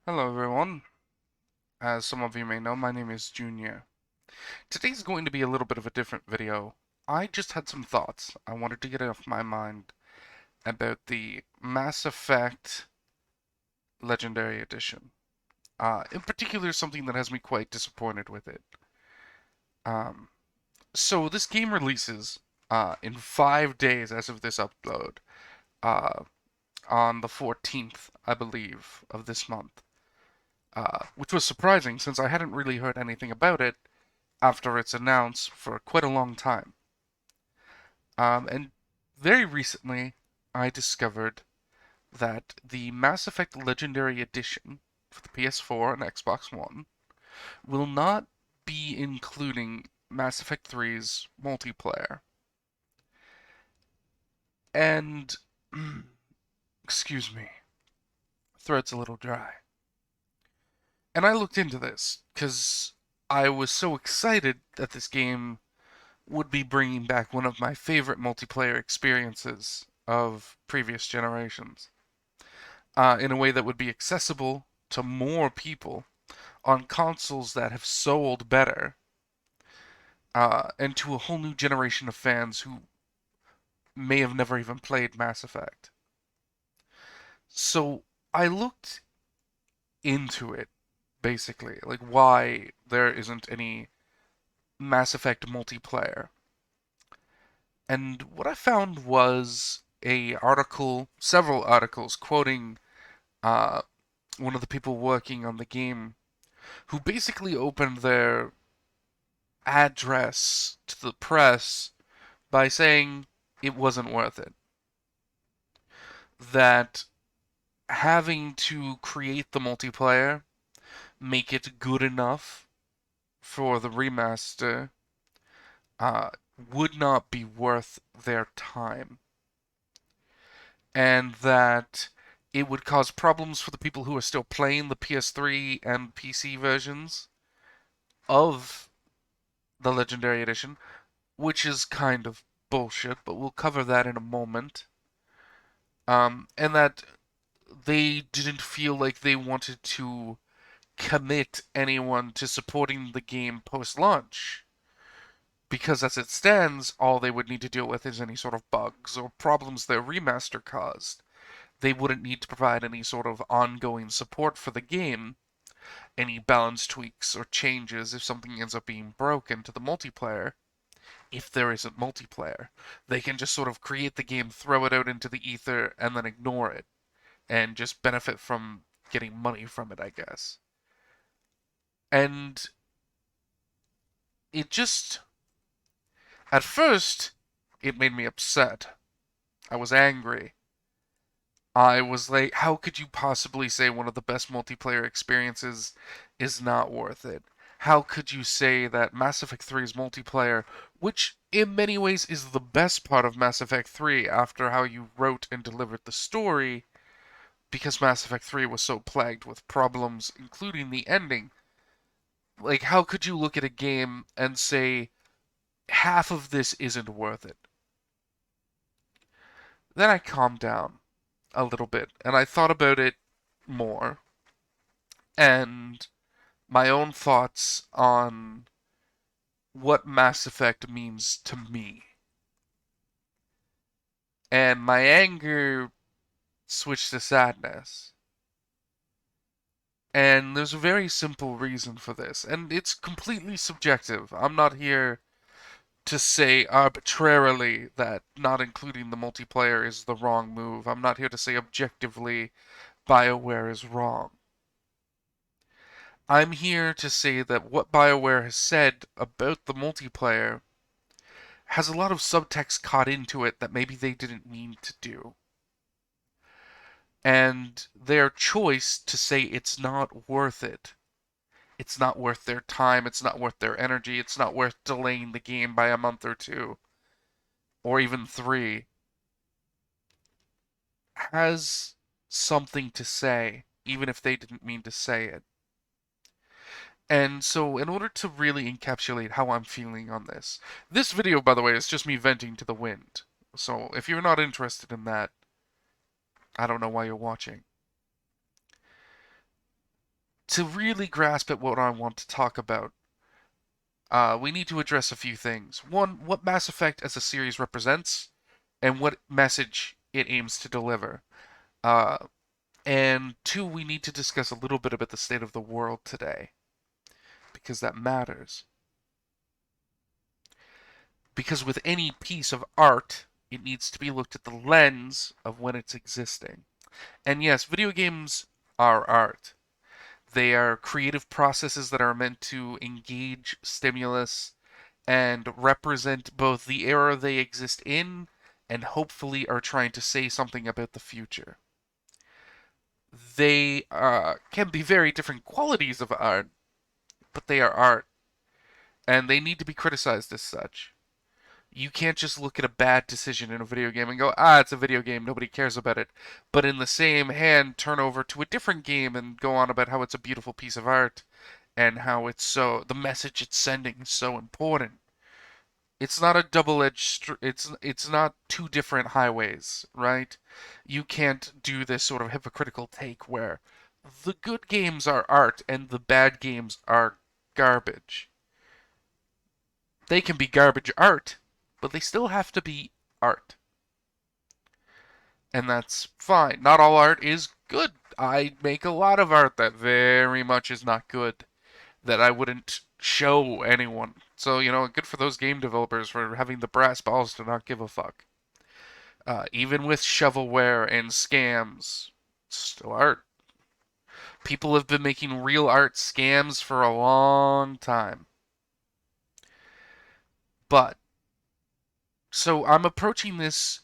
Hello everyone. As some of you may know, my name is Junior. Today's going to be a little bit of a different video. I just had some thoughts I wanted to get off my mind about the Mass Effect Legendary Edition. In particular, something that has me quite disappointed with it. Um, so this game releases in 5 days as of this upload, uh, on the 14th, I believe, of this month. Which was surprising since I hadn't really heard anything about it after its announced for quite a long time. And very recently, I discovered that the Mass Effect Legendary Edition for the PS4 and Xbox One will not be including Mass Effect 3's multiplayer. And, excuse me, throat's a little dry. And I looked into this because I was so excited that this game would be bringing back one of my favorite multiplayer experiences of previous generations, in a way that would be accessible to more people on consoles that have sold better, and to a whole new generation of fans who may have never even played Mass Effect. So I looked into it, basically, like why there isn't any Mass Effect multiplayer. And what I found was several articles quoting uh, one of the people working on the game, who basically opened their address to the press by saying it wasn't worth it. That having to create the multiplayer, make it good enough for the remaster, uh, would not be worth their time. And that it would cause problems for the people who are still playing the PS3 and PC versions of the Legendary Edition, which is kind of bullshit, but we'll cover that in a moment. And that they didn't feel like they wanted to commit anyone to supporting the game post launch. Because as it stands, all they would need to deal with is any sort of bugs or problems their remaster caused. They wouldn't need to provide any sort of ongoing support for the game, any balance tweaks or changes if something ends up being broken to the multiplayer. If there isn't multiplayer, they can just sort of create the game, throw it out into the ether, and then ignore it, and just benefit from getting money from it, I guess. And it just, at first, it made me upset. I was angry. I was like, how could you possibly say one of the best multiplayer experiences is not worth it? How could you say that Mass Effect 3's multiplayer, which in many ways is the best part of Mass Effect 3 after how you wrote and delivered the story, because Mass Effect 3 was so plagued with problems, including the ending. Like, how could you look at a game and say half of this isn't worth it? Then I calmed down a little bit and I thought about it more and my own thoughts on what Mass Effect means to me. And my anger switched to sadness. And there's a very simple reason for this, and it's completely subjective. I'm not here to say arbitrarily that not including the multiplayer is the wrong move. I'm not here to say objectively BioWare is wrong. I'm here to say that what BioWare has said about the multiplayer has a lot of subtext caught into it that maybe they didn't mean to do. And their choice to say it's not worth it, it's not worth their time, it's not worth their energy, it's not worth delaying the game by a month or two, or even three, has something to say, even if they didn't mean to say it. And so, in order to really encapsulate how I'm feeling on this video, by the way, is just me venting to the wind. So, if you're not interested in that, I don't know why you're watching. to really grasp at what I want to talk about, we need to address a few things. One, what Mass Effect as a series represents, and what message it aims to deliver. Uh, and two, we need to discuss a little bit about the state of the world today, because that matters. Because with any piece of art, it needs to be looked at the lens of when it's existing. And yes, video games are art. They are creative processes that are meant to engage stimulus and represent both the era they exist in and hopefully are trying to say something about the future. They can be very different qualities of art, but they are art, and they need to be criticized as such. You can't just look at a bad decision in a video game and go, it's a video game, nobody cares about it. But in the same hand, turn over to a different game and go on about how it's a beautiful piece of art and how the message it's sending is so important. It's not a it's not two different highways, right? You can't do this sort of hypocritical take where the good games are art and the bad games are garbage. They can be garbage art, but they still have to be art. And that's fine. Not all art is good. I make a lot of art that very much is not good, that I wouldn't show anyone. So, good for those game developers for having the brass balls to not give a fuck. Even with shovelware and scams, it's still art. People have been making real art scams for a long time. But, so I'm approaching this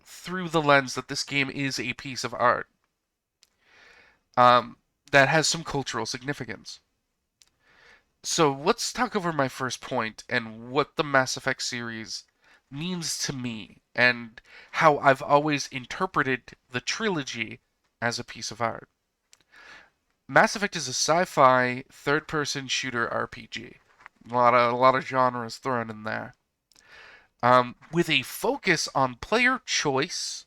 through the lens that this game is a piece of art um, that has some cultural significance. So let's talk over my first point and what the Mass Effect series means to me and how I've always interpreted the trilogy as a piece of art. Mass Effect is a sci-fi third-person shooter RPG. A lot of genres thrown in there. With a focus on player choice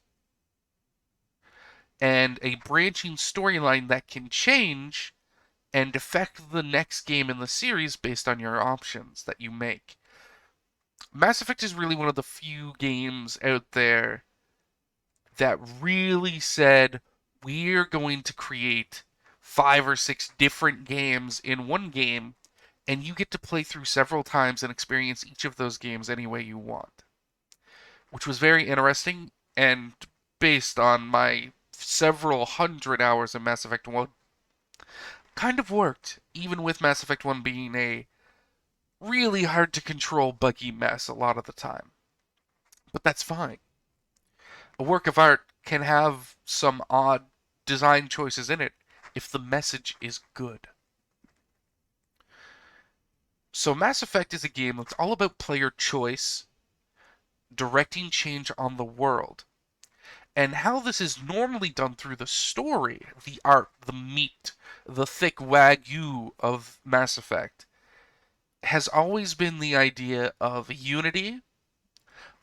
and a branching storyline that can change and affect the next game in the series based on your options that you make. Mass Effect is really one of the few games out there that really said, we're going to create 5 or 6 different games in one game, and you get to play through several times and experience each of those games any way you want. Which was very interesting, and based on my several hundred hours of Mass Effect 1, kind of worked, even with Mass Effect 1 being a really hard to control buggy mess a lot of the time. But that's fine. A work of art can have some odd design choices in it if the message is good. So Mass Effect is a game that's all about player choice, directing change on the world, and how this is normally done through the story, the art, the meat, the thick wagyu of Mass Effect, has always been the idea of unity,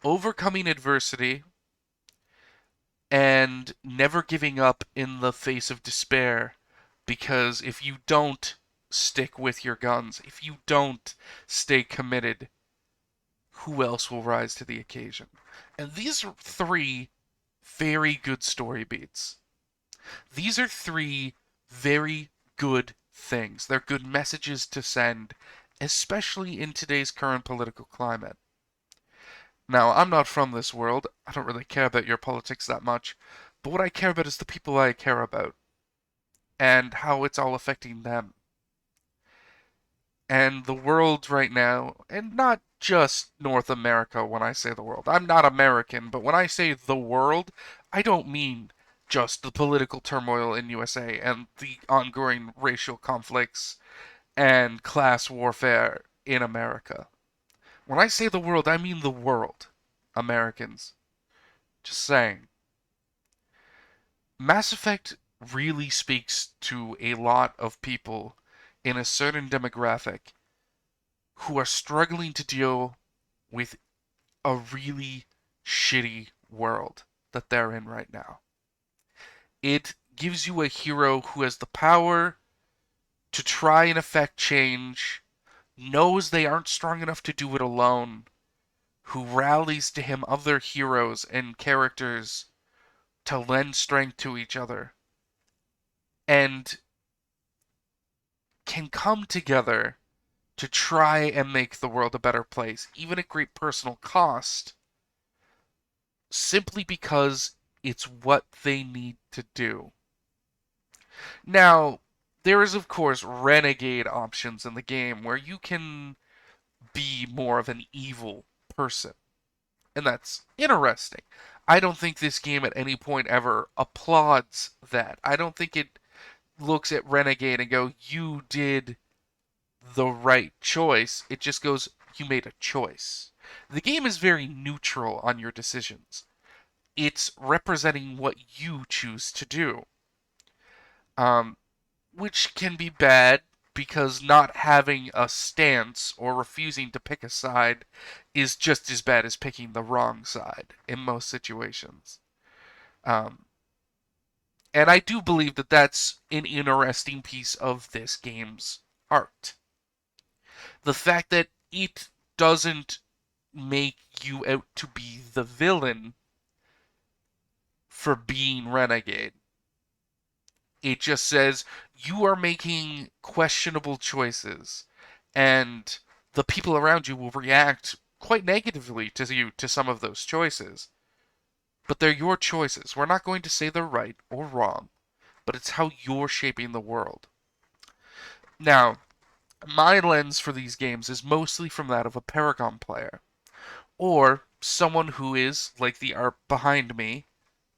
overcoming adversity, and never giving up in the face of despair. Because if you don't stick with your guns, if you don't stay committed, who else will rise to the occasion? And these are 3 very good story beats. These are 3 very good things. They're good messages to send, especially in today's current political climate. Now, I'm not from this world. I don't really care about your politics that much. But what I care about is the people I care about and how it's all affecting them. And the world right now, and not just North America when I say the world. I'm not American, but when I say the world, I don't mean just the political turmoil in USA and the ongoing racial conflicts and class warfare in America. When I say the world, I mean the world. Americans. Just saying. Mass Effect really speaks to a lot of people in a certain demographic who are struggling to deal with a really shitty world that they're in right now. It gives you a hero who has the power to try and effect change, knows they aren't strong enough to do it alone, who rallies to him other heroes and characters to lend strength to each other, and can come together to try and make the world a better place, even at great personal cost, simply because it's what they need to do. Now, there is, of course, renegade options in the game where you can be more of an evil person, and that's interesting. I don't think this game at any point ever applauds that. I don't think it looks at Renegade and go, you did the right choice. It just goes, you made a choice. The game is very neutral on your decisions. It's representing what you choose to do. Um, which can be bad because not having a stance or refusing to pick a side is just as bad as picking the wrong side in most situations. Um, and I do believe that that's an interesting piece of this game's art. The fact that it doesn't make you out to be the villain for being Renegade. It just says you are making questionable choices, and the people around you will react quite negatively to you to some of those choices. But they're your choices. We're not going to say they're right or wrong, but it's how you're shaping the world. Now, my lens for these games is mostly from that of a Paragon player, or someone who is, like the art behind me,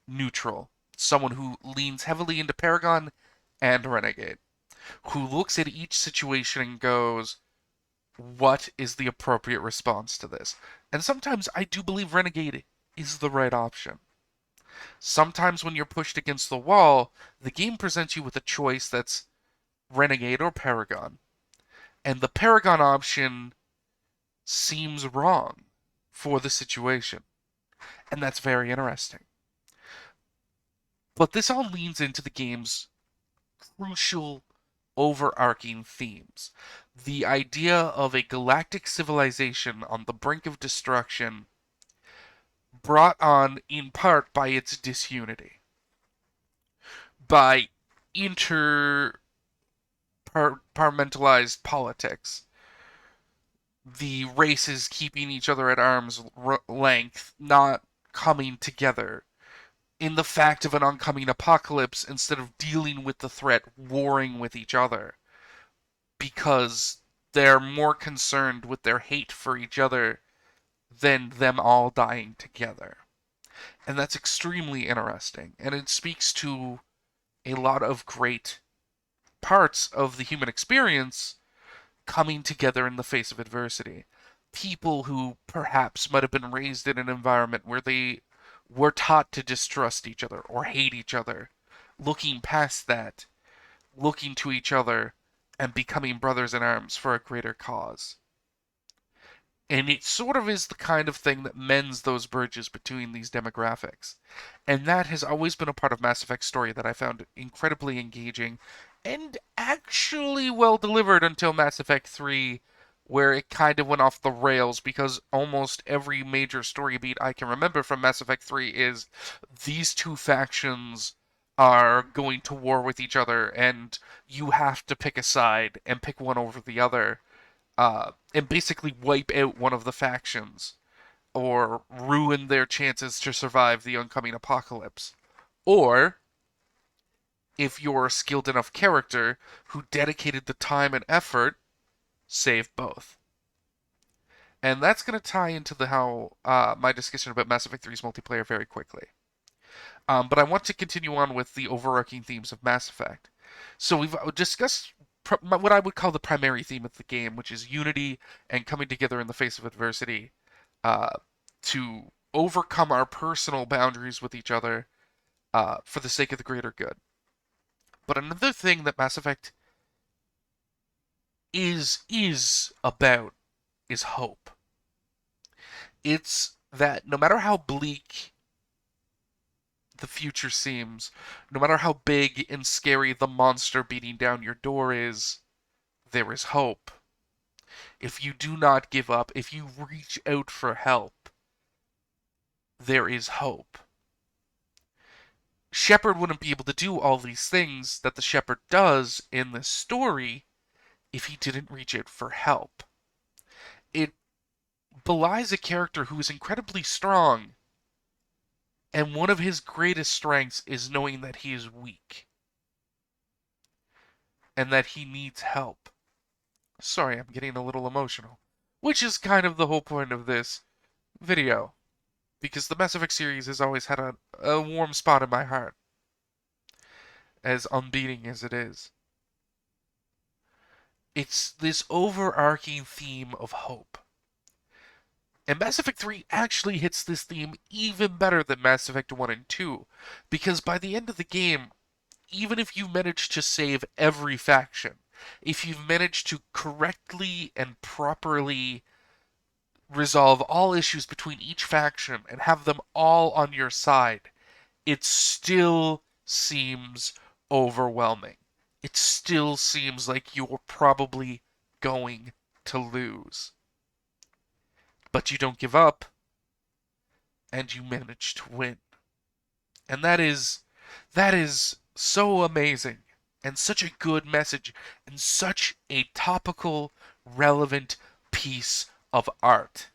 neutral. Someone who leans heavily into Paragon and Renegade, who looks at each situation and goes, what is the appropriate response to this? And sometimes I do believe Renegade is the right option. Sometimes when you're pushed against the wall, the game presents you with a choice that's Renegade or Paragon. And the Paragon option seems wrong for the situation. And that's very interesting. But this all leans into the game's crucial overarching themes. The idea of a galactic civilization on the brink of destruction, brought on in part by its disunity, by interparlamentalized politics, the races keeping each other at arm's length, not coming together, in the fact of an oncoming apocalypse instead of dealing with the threat, warring with each other. Because they're more concerned with their hate for each other than them all dying together. And that's extremely interesting. And it speaks to a lot of great parts of the human experience coming together in the face of adversity. People who perhaps might have been raised in an environment where they were taught to distrust each other or hate each other, looking past that, looking to each other, and becoming brothers in arms for a greater cause. And it sort of is the kind of thing that mends those bridges between these demographics. And that has always been a part of Mass Effect's story that I found incredibly engaging and actually well delivered until Mass Effect 3, where it kind of went off the rails because almost every major story beat I can remember from Mass Effect 3 is these two factions are going to war with each other and you have to pick a side and pick one over the other, and basically wipe out one of the factions or ruin their chances to survive the oncoming apocalypse. Or, if you're a skilled enough character who dedicated the time and effort, save both. And that's going to tie into the how my discussion about Mass Effect 3's multiplayer very quickly. But I want to continue on with the overarching themes of Mass Effect. So we've discussed what I would call the primary theme of the game, which is unity and coming together in the face of adversity, uh, to overcome our personal boundaries with each other for the sake of the greater good. But another thing that Mass Effect is about is hope. It's that no matter how bleak the future seems, no matter how big and scary the monster beating down your door is, there is hope. If you do not give up, if you reach out for help, there is hope. Shepard wouldn't be able to do all these things that the Shepard does in this story if he didn't reach out for help. It belies a character who is incredibly strong, and one of his greatest strengths is knowing that he is weak and that he needs help. Sorry, I'm getting a little emotional. Which is kind of the whole point of this video, because the Mass Effect series has always had a warm spot in my heart, as unbeating as it is. It's this overarching theme of hope. And Mass Effect 3 actually hits this theme even better than Mass Effect 1 and 2, because by the end of the game, even if you manage to save every faction, if you've managed to correctly and properly resolve all issues between each faction and have them all on your side, it still seems overwhelming. It still seems like you're probably going to lose. But you don't give up, and you manage to win. And that is so amazing and such a good message and such a topical, relevant piece of art.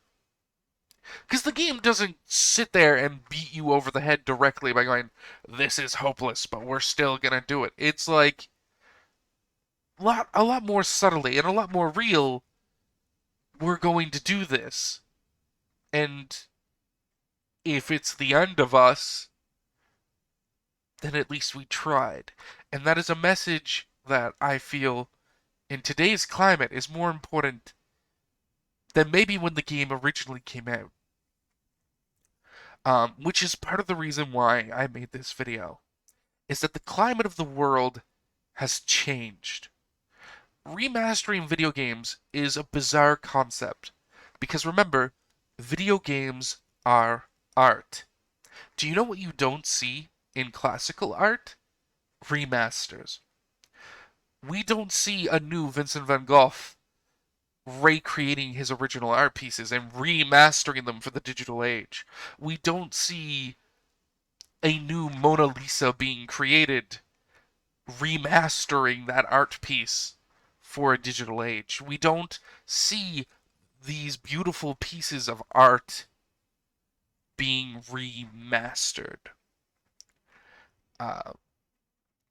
Because the game doesn't sit there and beat you over the head directly by going, this is hopeless, but we're still gonna do it. It's like a lot more subtly and a lot more real. We're going to do this. And if it's the end of us, then at least we tried. And that is a message that I feel in today's climate is more important than maybe when the game originally came out. Which is part of the reason why I made this video, is that the climate of the world has changed. Remastering video games is a bizarre concept, because remember, video games are art. Do you know what you don't see in classical art? Remasters. We don't see a new Vincent van Gogh recreating his original art pieces and remastering them for the digital age. We don't see a new Mona Lisa being created, remastering that art piece for a digital age. We don't see these beautiful pieces of art being remastered. Uh,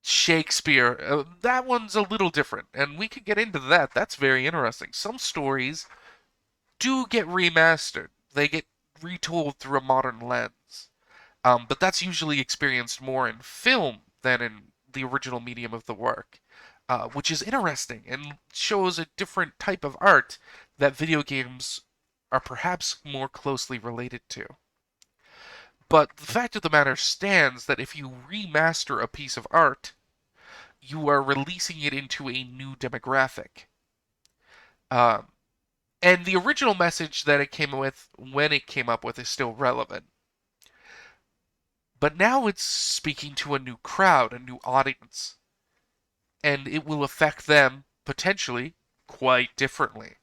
Shakespeare, that one's a little different, and we could get into that. That's very interesting. Some stories do get remastered, they get retold through a modern lens. But that's usually experienced more in film than in the original medium of the work, which is interesting and shows a different type of art that video games are perhaps more closely related to. But the fact of the matter stands that if you remaster a piece of art, you are releasing it into a new demographic. Um, and the original message that it came with when it came up with is still relevant. But now it's speaking to a new crowd, a new audience. And it will affect them, potentially, quite differently.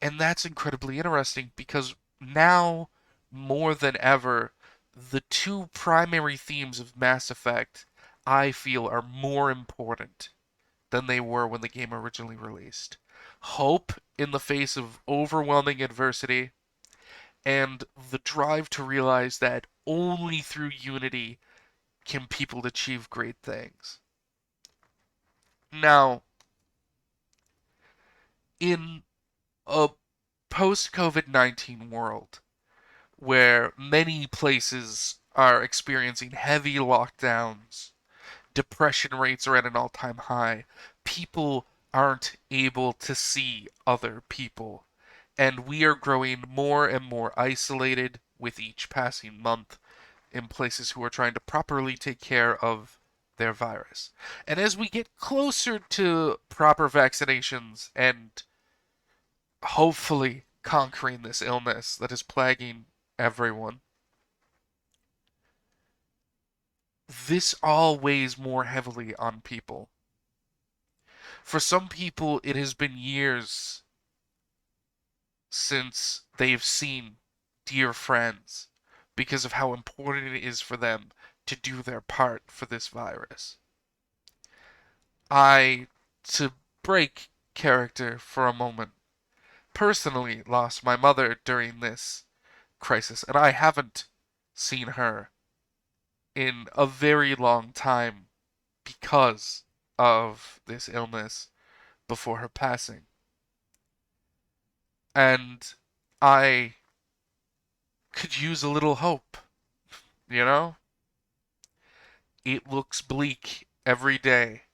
And that's incredibly interesting because now, more than ever, the two primary themes of Mass Effect, I feel, are more important than they were when the game originally released. Hope in the face of overwhelming adversity, and the drive to realize that only through unity can people achieve great things. Now, in a post COVID-19 world where many places are experiencing heavy lockdowns, depression rates are at an all time high, people aren't able to see other people, and we are growing more and more isolated with each passing month in places who are trying to properly take care of their virus. And as we get closer to proper vaccinations and hopefully conquering this illness that is plaguing everyone, this all weighs more heavily on people. For some people, it has been years since they've seen dear friends because of how important it is for them to do their part for this virus. I, to break character for a moment, personally lost my mother during this crisis, and I haven't seen her in a very long time because of this illness before her passing. And I could use a little hope, you know? It looks bleak every day.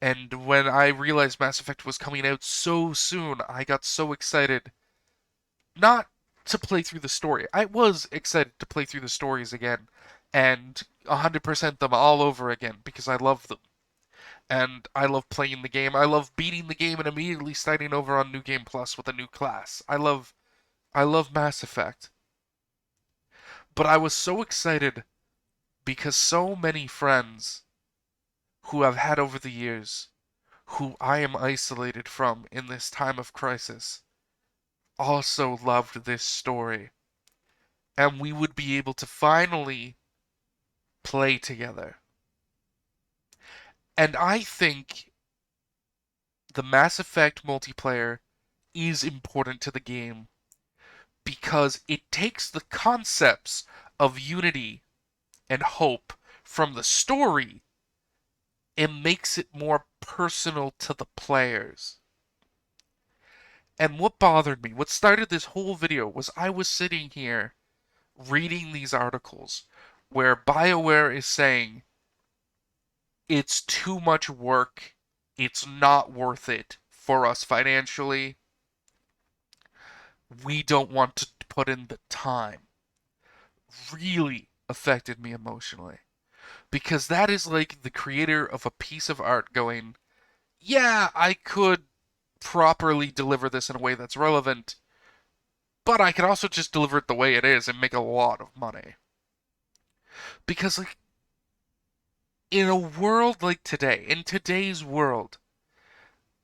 And when I realized Mass Effect was coming out so soon, I got so excited. Not to play through the story. I was excited to play through the stories again and 100% them all over again because I love them. And I love playing the game. I love beating the game and immediately starting over on New Game Plus with a new class. I love Mass Effect. But I was so excited because so many friends who I've had over the years, who I am isolated from in this time of crisis, also loved this story. And we would be able to finally play together. And I think the Mass Effect multiplayer is important to the game because it takes the concepts of unity and hope from the story and makes it more personal to the players. And what bothered me, what started this whole video, was I was sitting here reading these articles where BioWare is saying it's too much work, it's not worth it for us financially, we don't want to put in the time. Really affected me emotionally. Because that is like the creator of a piece of art going, yeah, I could properly deliver this in a way that's relevant, but I could also just deliver it the way it is and make a lot of money. Because, like, in a world like today, in today's world,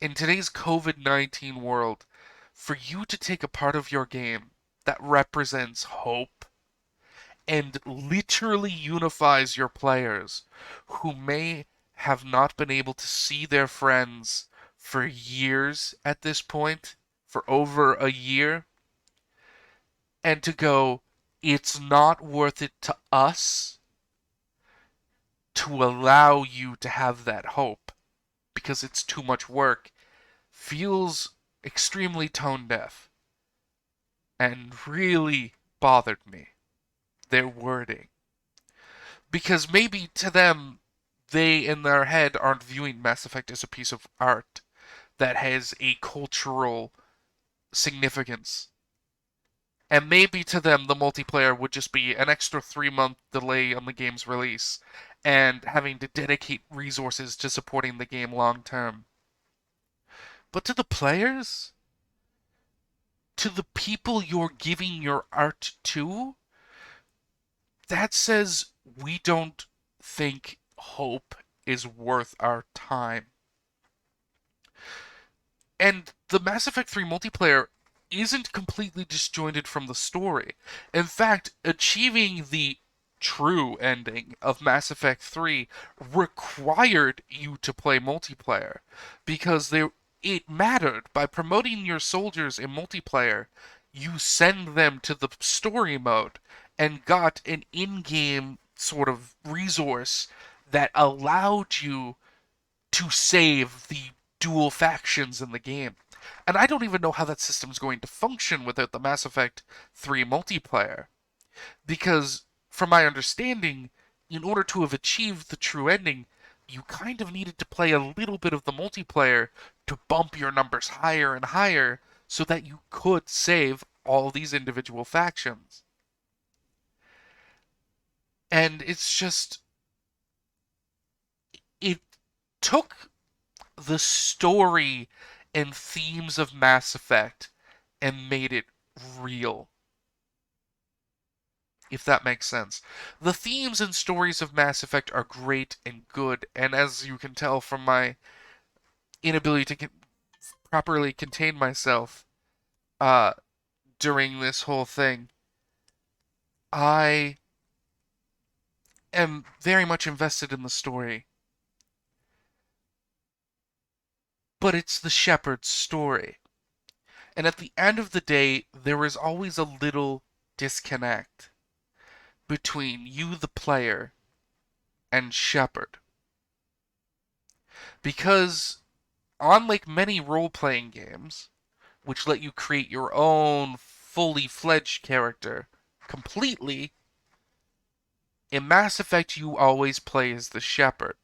in today's COVID-19 world, for you to take a part of your game that represents hope and literally unifies your players who may have not been able to see their friends for years at this point, for over a year, and to go, it's not worth it to us to allow you to have that hope because it's too much work, feels extremely tone deaf and really bothered me. Their wording. Because maybe to them, they in their head aren't viewing Mass Effect as a piece of art that has a cultural significance. And maybe to them, the multiplayer would just be an extra 3-month delay on the game's release and having to dedicate resources to supporting the game long term. But to the players, to the people you're giving your art to, that says we don't think hope is worth our time. And the Mass Effect 3 multiplayer isn't completely disjointed from the story. In fact, achieving the true ending of Mass Effect 3 required you to play multiplayer because it mattered. By promoting your soldiers in multiplayer, you send them to the story mode and got an in-game sort of resource that allowed you to save the dual factions in the game. And I don't even know how that system's going to function without the Mass Effect 3 multiplayer. Because, from my understanding, in order to have achieved the true ending, you kind of needed to play a little bit of the multiplayer to bump your numbers higher and higher so that you could save all these individual factions. And it's just. It took the story and themes of Mass Effect and made it real. If that makes sense. The themes and stories of Mass Effect are great and good, and as you can tell from my inability to properly contain myself uh, during this whole thing. I am very much invested in the story, but it's the shepherd's story. And at the end of the day, there is always a little disconnect between you, the player, and Shepard. Because, unlike many role playing games, which let you create your own fully fledged character completely, in Mass Effect you always play as the Shepard.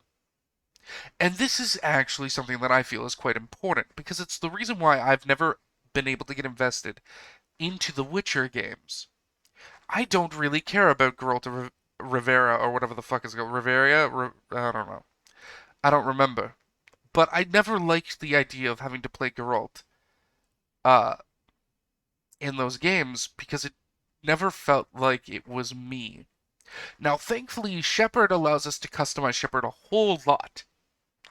And this is actually something that I feel is quite important, because it's the reason why I've never been able to get invested into the Witcher games. I don't really care about Geralt Rivera or whatever the fuck is it called. Riveria? I don't know. I don't remember. But I never liked the idea of having to play Geralt uh, in those games because it never felt like it was me. Now, thankfully, Shepard allows us to customize Shepard a whole lot.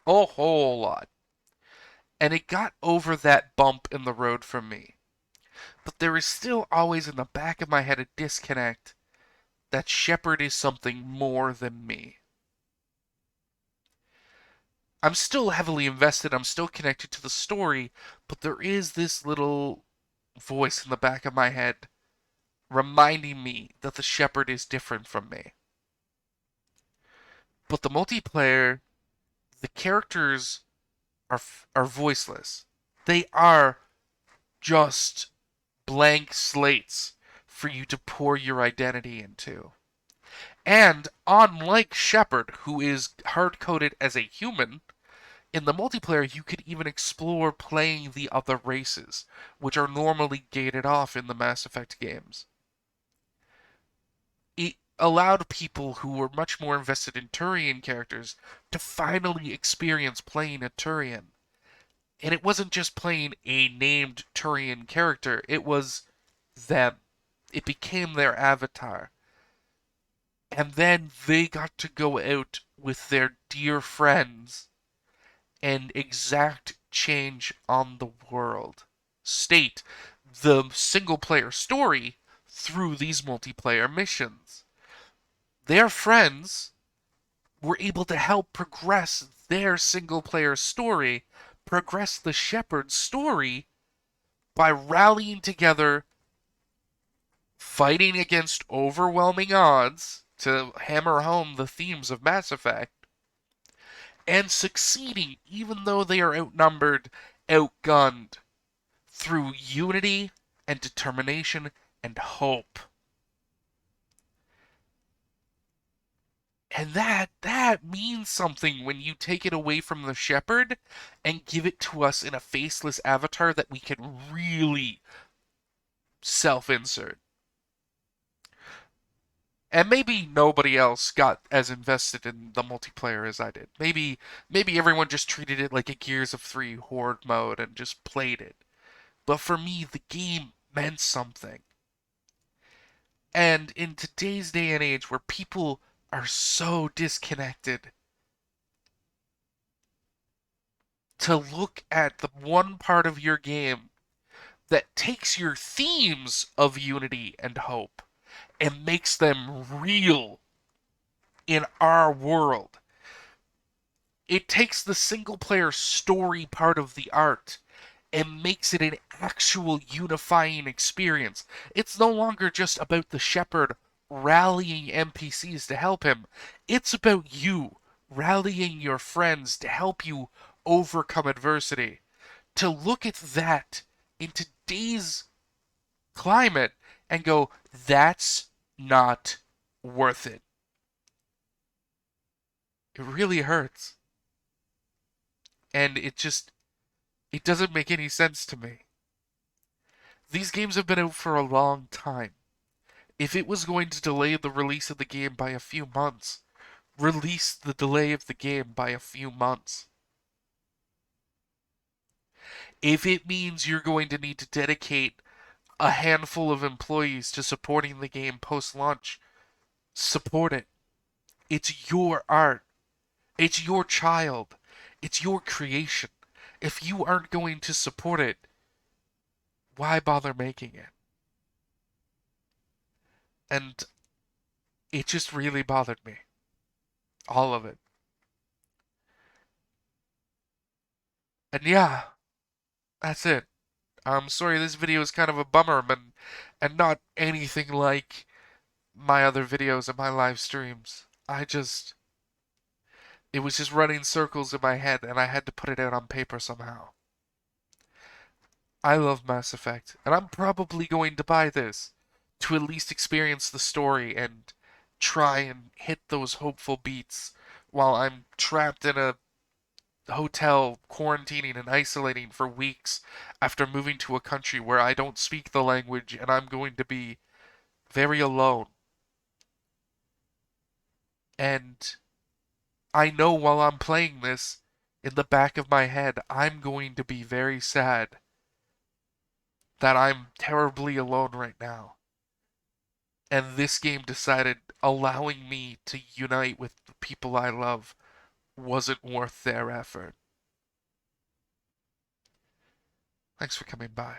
A whole lot. And it got over that bump in the road for me. But there is still always in the back of my head a disconnect that Shepard is something more than me. I'm still heavily invested, I'm still connected to the story, but there is this little voice in the back of my head reminding me that the Shepard is different from me. But the multiplayer, the characters are voiceless. They are just blank slates for you to pour your identity into. And unlike Shepard, who is hard coded as a human, in the multiplayer you could even explore playing the other races, which are normally gated off in the Mass Effect games. It allowed people who were much more invested in Turian characters to finally experience playing a Turian. And it wasn't just playing a named Turian character, it was them. It became their avatar. And then they got to go out with their dear friends and exact change on the world. State the single player story through these multiplayer missions. Their friends were able to help progress their single player story, progress the Shepard story by rallying together, fighting against overwhelming odds to hammer home the themes of Mass Effect, and succeeding even though they are outnumbered, outgunned, through unity and determination and hope. And that means something when you take it away from the Shepard and give it to us in a faceless avatar that we can really self-insert. And maybe nobody else got as invested in the multiplayer as I did. Maybe everyone just treated it like a Gears of 3 horde mode and just played it. But for me, the game meant something. And in today's day and age where people are so disconnected, to look at the one part of your game that takes your themes of unity and hope and makes them real in our world. It takes the single player story part of the art and makes it an actual unifying experience. It's no longer just about the Shepard rallying NPCs to help him. It's about you rallying your friends to help you overcome adversity. To look at that in today's climate and go, that's not worth it. It really hurts. And it doesn't make any sense to me. These games have been out for a long time. If it was going to delay the release of the game by a few months, release the delay of the game by a few months. If it means you're going to need to dedicate a handful of employees to supporting the game post-launch, support it. It's your art. It's your child. It's your creation. If you aren't going to support it, why bother making it? And it just really bothered me. All of it. And yeah, that's it. I'm sorry this video is kind of a bummer, and not anything like my other videos and my live streams. It was just running circles in my head, and I had to put it out on paper somehow. I love Mass Effect, and I'm probably going to buy this to at least experience the story and try and hit those hopeful beats while I'm trapped in a hotel quarantining and isolating for weeks after moving to a country where I don't speak the language and I'm going to be very alone. And I know while I'm playing this, in the back of my head, I'm going to be very sad that I'm terribly alone right now. And this game decided allowing me to unite with the people I love wasn't worth their effort. Thanks for coming by.